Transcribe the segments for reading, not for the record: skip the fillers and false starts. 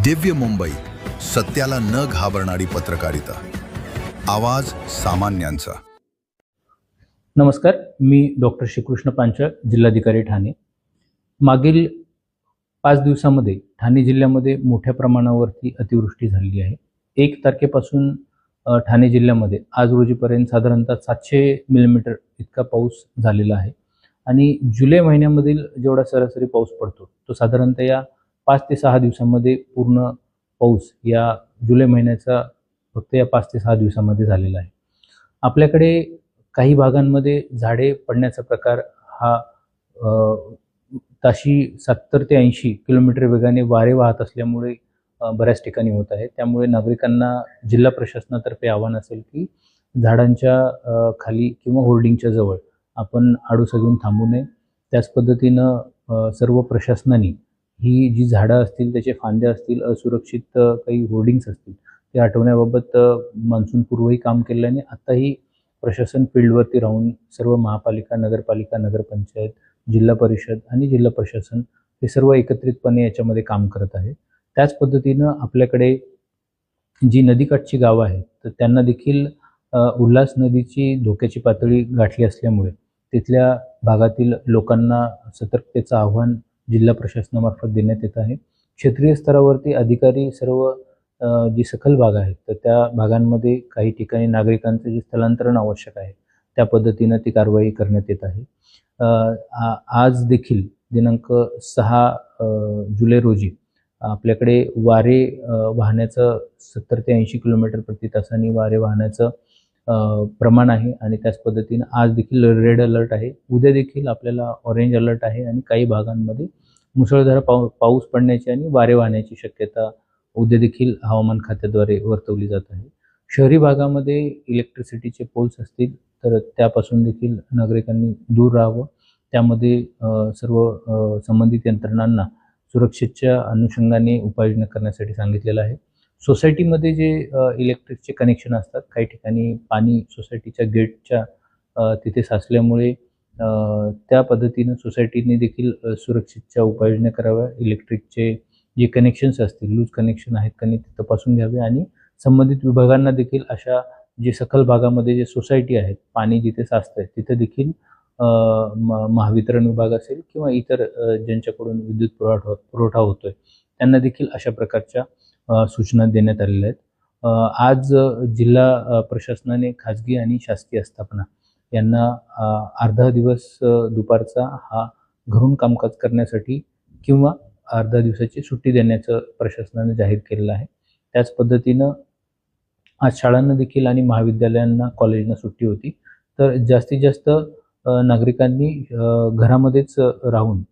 दिव्य मुंबई, सत्याला न घाबरणारी पत्रकारिता. आवाज सामान्यांचा. नमस्कार, मी डॉक्टर श्रीकृष्ण पांचाळ, जिल्हाधिकारी ठाणे. मागील 5 दिवसामध्ये ठाणे जिल्ह्यामध्ये मोठ्या प्रमाणावरती अतिवृष्टी झालेली आहे. 1 तारखेपासून ठाणे जिल्ह्यामध्ये आज रोजीपर्यंत साधारणतः 700 मिलीमीटर इतका पाऊस झालेला आहे आणि जुलै महिन्यामधील जेवढा सरासरी पाऊस पडतो तो साधारणतः या 5 ते 6 दिवसांमध्ये पूर्ण पाऊस या जुलै महिन्याचा फक्त या 5 ते 6 दिवसामध्ये झालेला आहे. आपल्याकडे काही भागांमध्ये झाडे पडण्याचा प्रकार हा ताशी 70 ते 80 किलोमीटर वेगाने वारे वाहत असल्यामुळे बऱ्याच ठिकाणी होत आहे. त्यामुळे नागरिकांना जिल्हा प्रशासनातर्फे आवाहन असेल की झाडांच्या खाली किंवा होर्डिंगच्या जवळ आपण आडोसा घेऊन थांबू नये. त्याच पद्धतीनं सर्व प्रशासनाने ही जी झाडं असतील, त्याचे फांद्या असतील, असुरक्षित काही होर्डिंग्स असतील ते हटवण्याबाबत मान्सूनपूर्वही काम केलं आणि आत्ताही प्रशासन फील्डवरती राहून सर्व महापालिका, नगरपालिका, नगरपंचायत, जिल्हा परिषद आणि जिल्हा प्रशासन हे सर्व एकत्रितपणे याच्यामध्ये काम करत आहे. त्याच पद्धतीनं आपल्याकडे जी नदीकाठची गावं आहेत तर त्यांना देखील उल्हास नदीची धोक्याची पातळी गाठली असल्यामुळे तिथल्या भागातील लोकांना सतर्कतेचं आव्हान जिल्हा प्रशासनामार्फत देण्यात येत आहे. क्षेत्रीय स्तरावरती अधिकारी सर्व जी सखल भाग आहेत तर त्या भागांमध्ये काही ठिकाणी नागरिकांचं जे स्थलांतरण आवश्यक आहे त्या पद्धतीनं ती कारवाई करण्यात येत आहे. आज देखील दिनांक 6 जुलै रोजी आपल्याकडे वारे वाहण्याचं 70 ते 80 किलोमीटर प्रति तासाने वारे वाहण्याचं प्रमाण आहे आणि त्याच पद्धतीनं आज देखील रेड अलर्ट आहे. उद्या देखील आपल्याला ऑरेंज अलर्ट आहे आणि काही भागांमध्ये मुसळधार पाऊस पडण्याची आणि वारे वाहण्याची शक्यता उद्या देखील हवामान खात्याद्वारे वर्तवली जात आहे. शहरी भागामध्ये इलेक्ट्रिसिटीचे पोल्स असतील तर त्यापासून देखील नागरिकांनी दूर राहावं. त्यामध्ये सर्व संबंधित यंत्रणांना सुरक्षेच्या अनुषंगाने उपाययोजना करण्यासाठी सांगितलेलं आहे. सोसायटीमध्ये जे इलेक्ट्रिकचे कनेक्शन असतात, काही ठिकाणी पाणी सोसायटीच्या गेटच्या तिथे साचल्यामुळे त्या पद्धतीनं सोसायटीने देखील सुरक्षेच्या उपाययोजना कराव्या. इलेक्ट्रिकचे जे कनेक्शन्स असतील, लूज कनेक्शन आहेत का नाही ते तपासून घ्यावे आणि संबंधित विभागांना देखील अशा जे सखल भागामध्ये जे सोसायटी आहेत, पाणी जिथे साचतं आहे तिथे देखील महावितरण विभाग असेल किंवा इतर ज्यांच्याकडून विद्युत पुरवठा होतोय त्यांना देखील अशा प्रकारच्या सूचना देण्यात आलेल्या आहेत. आज जिल्हा प्रशासनाने खाजगी आणि शासकीय आस्थापना यांना अर्धा दिवस दुपारचा हा घरून कामकाज करण्यासाठी किंवा अर्धा दिवसाची सुट्टी देण्याचं प्रशासनाने जाहीर केलेलं आहे. त्याच पद्धतीनं आज शाळांना देखील आणि महाविद्यालयांना, कॉलेजना सुट्टी होती. तर जास्तीत जास्त नागरिकांनी घरामध्येच राहून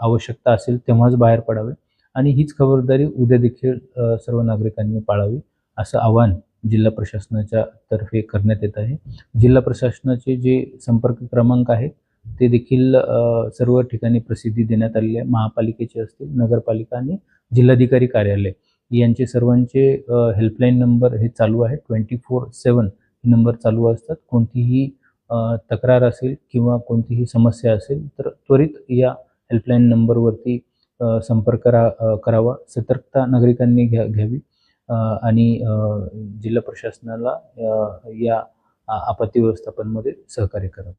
आवश्यकता असेल तेव्हाच बाहेर पडावे आणि हीच खबरदारी उद्या देखील सर्व नागरिकांनी पाळावी असं आवाहन जिल्हा प्रशासनाच्या तर्फे करण्यात येत आहे. जिल्हा प्रशासनाचे जे संपर्क क्रमांक आहेत ते देखील सर्व ठिकाणी प्रसिद्धी देण्यात आलेली आहे. महापालिकेचे असतील, नगरपालिका आणि जिल्हाधिकारी कार्यालय यांचे सर्वांचे हेल्पलाईन नंबर हे चालू आहे. 24/7 हे नंबर चालू असतात. कोणतीही तक्रार असेल किंवा कोणतीही समस्या असेल तर त्वरित या हेल्पलाईन नंबरवरती संपर्क करावा. सतर्कता नागरिकांनी घ्यावी आणि जिल्हा प्रशासनाला या आपत्ती व्यवस्थापनमध्ये सहकार्य करावं.